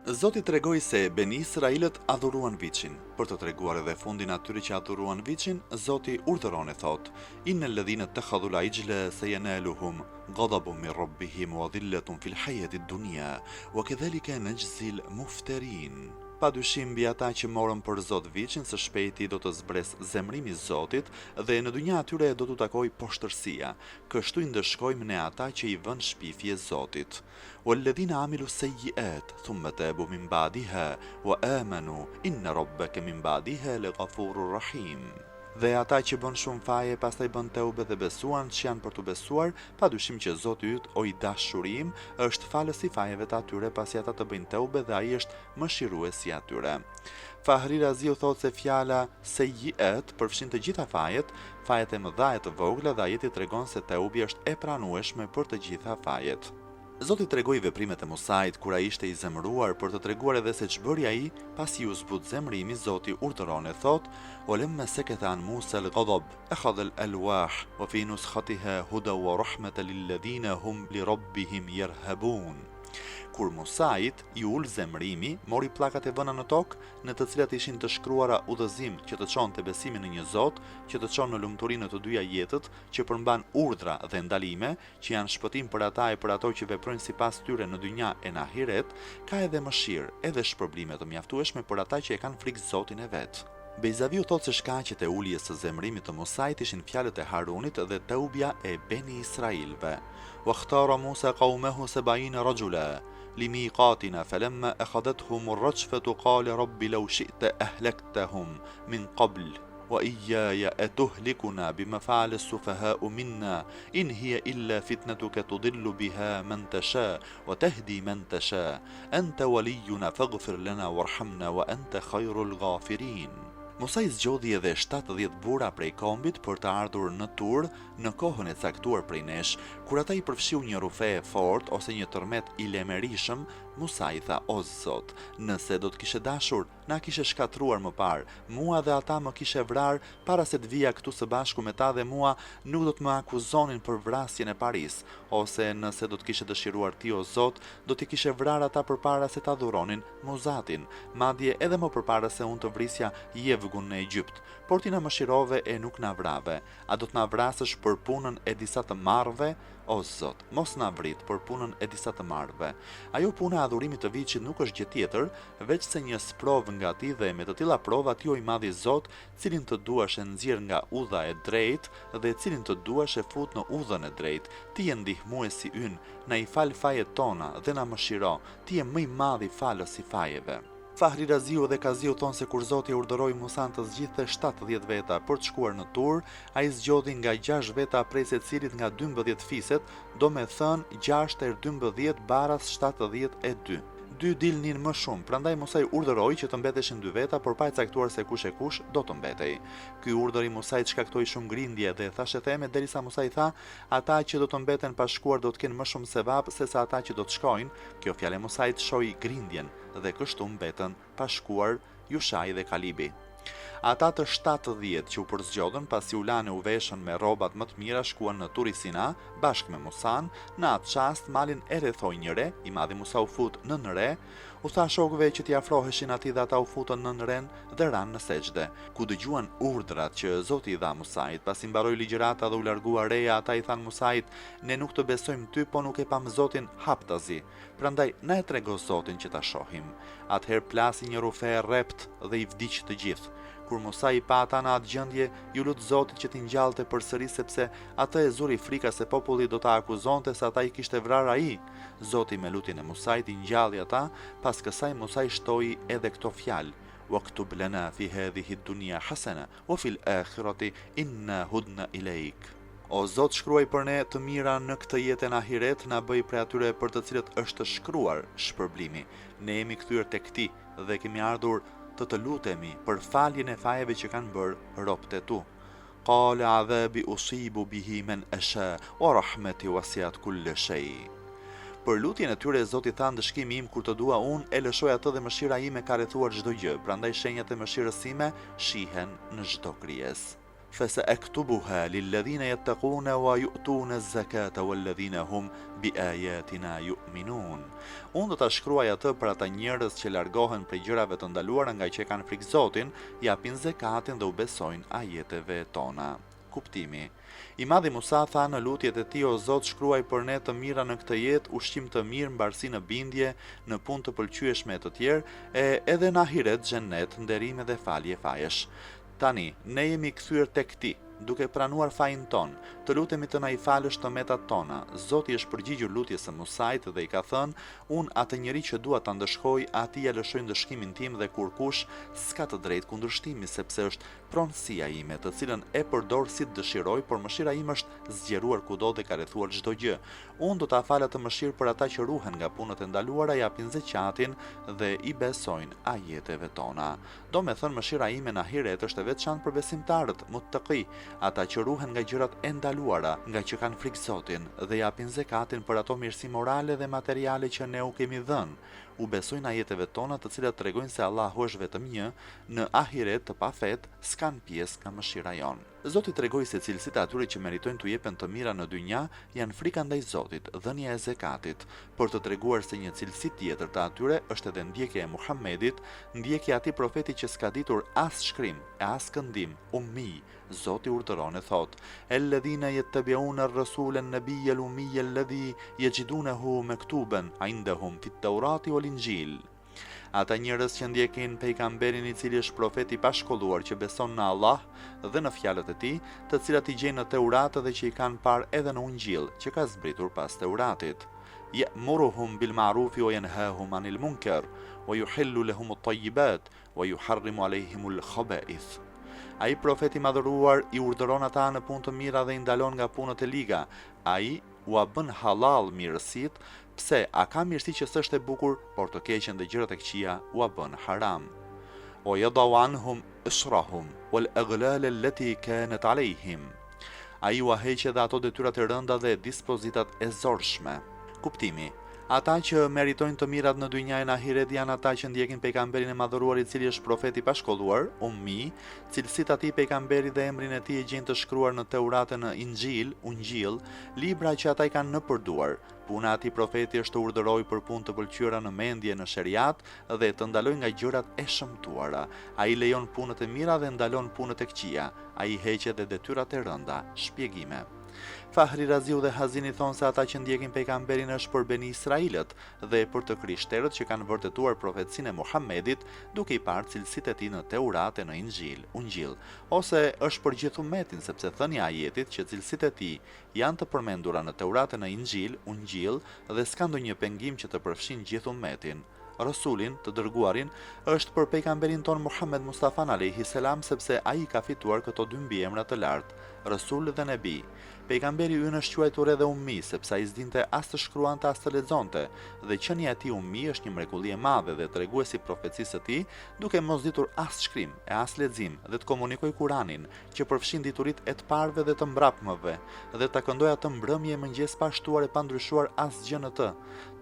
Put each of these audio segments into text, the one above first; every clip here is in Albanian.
Zoti tregoi se Beni Israilët adhuruan viçin. Për të treguar edhe fundin atyre që adhuruan viçin, Zoti urdhëron e thot: Innal ladhina ittakhadhu al-ijla sayanaluhum ghadabun min rabbihim wa dhillatun fil hayati ad-dunya wa kadhalika najzi al-muftarin. Padyshim mbi ata që morën për Zot viçin, së shpejti do të zbres zemrimi i Zotit dhe në dynja atyre do t'u takojë poshtërsia. Kështu i ndëshkojmë ne ata që i vënë shpifje Zotit. Walladhina amilu sayyi'at thumma tabu min ba'diha wa amanu inna rabbaka min ba'diha laghafurur rahim. Dhe ata që bën shumë faje, pastaj bën teube dhe besuan, që janë për të besuar, padyshim që Zoti yt, o i dashurim, është falës i fajeve të atyre pasi ata të bëjnë teube dhe ai është mëshiruesi i atyre. Fahri Raziu thotë se fjala sayyi'at përfshin të gjitha fajet e mëdha e të vogla dhe ajeti tregon se teubi është e pranueshme për të gjitha fajet. Zoti tregoi veprimet e Musait kur ai ishte i zemëruar për të treguar edhe se ç'bëri ai pasi u zbut zemrimi. Zoti urdhëron e thot: "Walamma sakata an Musa al-ghadab akhadha al-alwah wa fi nuskhatiha huda wa rahmatan lil-ladhina hum li rabbihim yarhabun." Kur Musait i ul zemrimi, mori pllakat e vëna në tokë, në të cilat ishin të shkruara udhëzim që të çonte besimin në një Zot, që të çon në lumturinë të dyja jetët, që përmban urdhra dhe ndalime, që janë shpëtim për ata e për ato që veprojnë sipas tyre në dynja e në ahiret, ka edhe mëshirë, edhe shpërblime të mjaftueshme për ata që e kanë frikë Zotin e vet. Bejzaviu thotë se shkaqet e uljes së zemrimit të Musait ishin fjalët e Harunit dhe teubja e Beni Israilëve. Wakhtara Musa qaumahu 70 rajula لميقاتنا فلما أخذتهم الرجفة قال رب لو شئت أهلكتهم من قبل وإياي أتهلكنا بما فعل السفهاء منا إن هي إلا فتنتك تضل بها من تشاء وتهدي من تشاء أنت ولينا فاغفر لنا وارحمنا وأنت خير الغافرين. Musa i zgjodhi edhe 70 burra prej kombit për të ardhur në Tur në kohën e caktuar prej nesh. Kur ata i përfshiu një rufe e fortë ose një tërmet i lemerishëm, Musa i tha: "O Zot, nëse do të kishe dashur, na kishe shkatruar më parë, mua dhe ata më kishe vrar para se të vija këtu së bashku me ta dhe mua nuk do të më akuzonin për vrasjen e Paris, ose nëse do të kishe dëshiruar ti, o Zot, do t'i kishe vrar ata përpara se ta adhuronin Muzatin, madje edhe më përpara se unë të vrisja Jevgun në Egjipt, por ti na mëshirove e nuk na vrave. A do të na vrasësh për punën e disa të marrëve? O Zot, mos na vrit për punën e disa të marrëve." Ajo puna e adhurimit të viçit nuk është gjë tjetër veç se një sprovë nga ti dhe me të tilla prova ti, o i madhi Zot, cilin të duash e nxjerr nga udha e drejtë dhe cilin të duash e fut në udhën e drejtë. Ti je ndihmuesi ynë, na i fal fajet tona dhe na mëshiro. Ti je më i madh i falës i fajeve. Fahri Raziu dhe Kaziu thonë se kur Zoti urdhëroi Musan të zgjidhte 70 veta për të shkuar në Tur, ai zgjodhi nga 6 veta prej secilit nga 12 fiset, do me thënë 6 er 12 baras 72. 2 dilnin më shumë, prandaj Musa i urdhëroi që të mbeteshin 2 veta, por pa e caktuar se kush e kush do të mbetej. Ky urdhër i Musait shkaktoi shumë grindje dhe thashë theme derisa Musa i tha: "Ata që do të mbeten pa shkuar do të kenë më shumë sevap se sa ata që do të shkojnë." Kjo fjalë e Musait shoi grindjen dhe kështu mbetën pa shkuar Jushai dhe Kalibi. Ata të 70 që u përzgjodhen pasi u lanë u veshën me rrobat më të mira shkuan në Turi Sina bashkë me Musan. Në atë çast malin e rrethoi një re, i madhi Musa u fut në re, u tha shokëve që t'i afroheshin atij dhe ata u futën në ren dhe ranë në sejdë. Ku dëgjuan urdhrat që Zoti i dha Musait, pasi mbaroi ligjërata dhe u largua reja, ata i thanë Musait: "Ne nuk të besojmë ty, po nuk e pam Zotin haptazi. Prandaj na e trego Zotin që ta shohim." Atëherë plasi një rufe e rrept dhe i vdiq të gjithë. Kur Musa i pa ata në atë gjendje, ju lut Zotit që t'i ngjallte përsëri sepse atë e zuri frika se populli do ta akuzonte se ata i kishte vrarë ai. Zoti me lutjen e Musait i ngjalli ata, pas kësaj Musa i shtoi edhe këto fjalë: "Waktub lana fi hadhihi ad-dunya hasana wa fil akhirati inna hudna ilaik." O Zot, shkruaj për ne të mira në këtë jetë në ahiret, na bëj prej atyre për të cilët është shkruar shpërblimi. Ne jemi kthyer tek ti dhe kemi ardhur të lutemi për faljen e fajeve që kanë bërë robët e tu. Qala adhabi usibu bihi man asha wa rahmeti wasiat kull shay. Për lutjen e tyre Zoti tha: "Ndëshkimi im kur të dua unë e lëshoj atë dhe mëshira ime ka rrethuar çdo gjë, prandaj shenjat e mëshirës sime shihen në çdo krijesë." فسأكتبها للذين يتقون ويؤتون الزكاة والذين هم بآياتنا يؤمنون. Unë do ta shkruaj atë për ata njerëz që largohen prej gjërave të ndaluara nga që kanë frikë Zotin, japin zekatin dhe u besojnë ajeteve tona. Kuptimi. I Madhi Musa tha në lutjet e tij: O Zot, shkruaj për ne të mira në këtë jetë, ushqim të mirë, mbarsi në bindje, në punë të pëlqyeshme të tjerë, edhe në ahiret xhennet, nderime dhe falje fajesh. Tani, ne jemi kthyer tek ti, duke pranuar fajin ton, të lutemi të na I falësh të metat tona. Zoti është përgjigjur lutjes së Musait dhe I ka thënë: unë atë njeri që dua ta ndëshkoj, atij ja lëshoj ndëshkimin tim dhe kurkush s'ka të drejtë kundërshtimi, sepse është pronësia ime, të cilën e përdor si të dëshiroj, por mëshira ime është zgjeruar kudo dhe ka rrethuar çdo gjë. Unë do ta fal atë mëshirë për ata që ruhen nga punët e ndaluara, japin zeqatin dhe I besojnë ajeteve tona. Do me thënë, mëshira ime në ahiret është e veçantë për besimtarët, muttaqi, ata që ruhen nga gjërat e ndaluara, nga që kanë frikë Zotin dhe japin zekatin për ato mirësi morale dhe materiale që ne u kemi dhënë. U besojnë ajeteve tona, të cilat tregojnë se Allahu është vetëm një, në ahiret të pafet s'kan pjesë nga mëshira jon. Zoti tregoi se cilësitë atyre që meritojnë t'u jepen të mira në dynja janë frika ndaj Zotit, dhënia e zekatit, por të treguar se një cilësi tjetër të atyre është edhe ndjekja e Muhamedit, ndjekja e atij profeti që s'ka ditur as shkrim e as këndim, ummi. Zoti urdhëron e thot: "Alladhina yattabi'una ar-rasula an-nabiyya al-ummiyya alladhi yajidunahu maktuban 'indahum fit-Taurati wal-Injil." Ata njerëz që ndjekin pejgamberin I cili është profet I pashkolluar që beson në Allah dhe në fjalët e tij, të cilat I gjejnë në Teurat dhe që I kanë parë edhe në Ungjil, që ka zbritur pas Teuratit. Ya'muruhum bil ma'rufi wa yanhahum 'anil munkar wa yuhillu lahum at-tayyibat wa yuharrimu 'alayhim al-khaba'ith. Ai profeti I madhëruar I urdhëron ata në punë të mira dhe I ndalon nga punët e liga. Ai u bën halal mirësit. Pse? A ka mirësi që s'është e bukur, por të keqen dhe gjërat e këqija u bën haram. O yadau anhum israhum wal aghlal allati kanat alayhim. Ai u heqë dhe ato detyrat e rënda dhe dispozitat e zorshme. Kuptimi. Ata që meritojnë të mirat në dynja e në ahiret janë ata që ndjekin pejgamberin e madhëruar I cili është profeti pashkolluar, ummi, cilësitë atij pejgamberi dhe emrin e tij e gjejnë të shkruar në Teurat e në Injil, Ungjil, libra që ata I kanë në përduar. Puna e atij profeti është të urdhërojë për punë të pëlqyera në mendje në sheriat dhe të ndalojë nga gjërat e shëmtuara. Ai lejon punët e mira dhe ndalon punët e këqija. Ai heqë edhe detyrat e rënda. Shpjegime. Fahri Raziu dhe Hazini thonë se ata që ndjekin pejgamberin është për Beni Israilët dhe për të krishterët që kanë vërtetuar profecinë e Muhamedit, duke I parë cilësitë e tij në Teurat e në Ungjil, ose është për gjithë ummetin, sepse thënia e ajetit që cilësitë e tij janë të përmendura në Teurat e në Ungjil dhe s'ka ndonjë pengim që të përfshin gjithë ummetin. Rasulin, të dërguarin, është për pejgamberin ton Muhammed Mustafa alayhi salam, sepse ai ka fituar këto dy mbiemra të lartë, Rasul dhe Nebi. Pejgamberi ynë është quajtur edhe ummi, sepse ai s'dinte as të shkruante as të lexonte, dhe qenia e tij ummi është një mrekulli e madhe dhe treguesi profecisë së tij, duke mos ditur as shkrim e as lexim, dhe të komunikoj Kuranin, që përfshin dituritë e të parëve dhe të mbrapmëve, dhe ta këndoj atë mbrëmje e mëngjes pa shtuar e pa ndryshuar asgjë në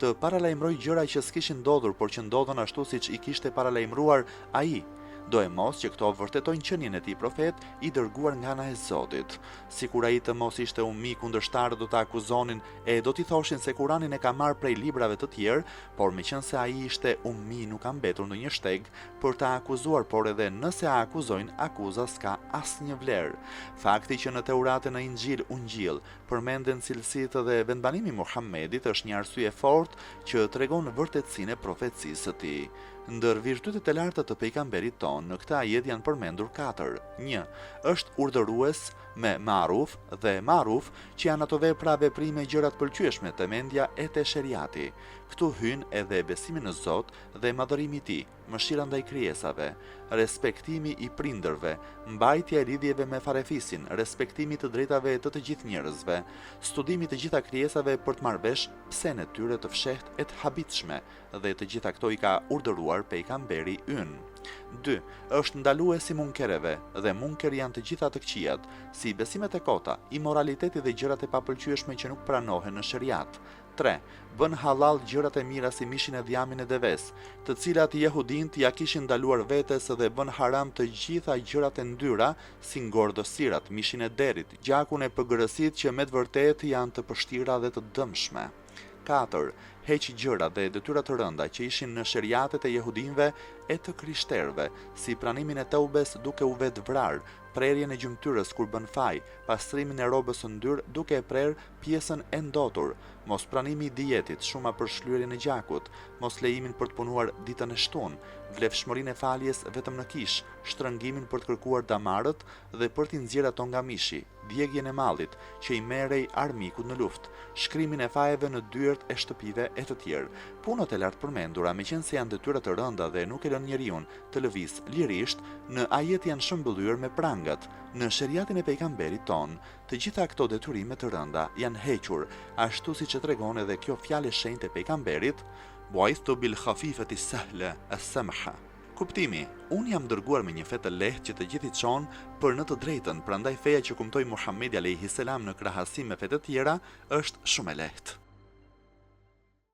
të paralajmëroj gjëra që s'kishin ndodhur, por që ndodhen ashtu siç I kishte paralajmëruar ai. Do e mos që këto vërtetojnë qenien e tij profet I dërguar nga ana e Zotit. Sikur ai të mos ishte ummi, kundërshtarët do ta akuzonin e do t'i thoshin se Kuranin e ka marrë prej librave të tjerë, por meqense ai ishte ummi, nuk ka mbetur ndonjë shteg për ta akuzuar, por edhe nëse a akuzojnë, akuza s'ka asnjë vlerë. Fakti që në Teurat e në Ungjil përmenden cilësitë dhe vendbanimi I Muhamedit është një arsye fortë që tregon vërtetësinë e profecisë së tij. Ndër virtytet e larta të pejgamberit ton, në këtë ajet janë përmendur 4. 1. Është urdhërues me maruf dhe maruf, që janë ato vepra veprime gjërat pëlqyeshme të mendja e të sheriati. Këtu hyn edhe besimi në Zot dhe madhërimi I tij, mëshira ndaj krijesave, respektimi I prindërve, mbajtja e lidhjeve me farefisin, respektimi të drejtave të gjithë njerëzve, studimi të gjitha krijesave për të marrë vesh psen e tyre të fshehtë e të habitshme, dhe të gjitha këto I ka urdhëruar pejgamberi ynë. 2. Është ndaluesi I munkereve, dhe munker janë të gjitha të këqijat, si besimet e kota, imoraliteti dhe gjërat e papëlqyeshme që nuk pranohen në sheriat. 3. Bën halal gjërat e mira si mishin e dhjamin e deves, të cilat jehudint ja kishin ndaluar vetes dhe bën haram të gjitha gjërat e ndyra si ngordhësirat, mishin e derit, gjakun e pëgërësit që me të vërtetë janë të pështira dhe të dëmshme. 4. Heq gjëra dhe detyra të rënda që ishin në sheriatet e jehudinve e të krishterëve, si pranimin e teubes duke u vetë vrarë, prerjen e gjymtyrës kur bën faj, pastrimin e rrobës së ndyrë duke e prerë pjesën e ndotur, mos pranimi i dietit, shuma për shlyerjen e gjakut, mos lejimin për të punuar ditën e shtunë, vlefshmërinë e faljes vetëm në kish, shtrëngimin për të kërkuar damarët dhe për t'i nxjerrë ato nga mishi, djegjen e mallit që i merrej armikut në luftë, shkrimin e fajeve në dyert e shtëpive e të tjerë. Punët e lartë përmendura, meqense janë detyra të rënda dhe nuk e lën njeriu të lëvizë lirisht, në ajet janë shëmbëllyer me prangat. Në sheriatin e pejgamberit ton, të gjitha këto detyrime të rënda janë hequr, ashtu siç e tregon edhe kjo fjalë e shenjtë e pejgamberit, "Bu'ithtu bil khafifati sahla as-samha." Kuptimi: unë jam dërguar me një fe të lehtë që të gjithë i çon për në të drejtën, prandaj feja që kumtoi Muhamedi alayhis salam në krahasim me fe të tjera është shumë e lehtë.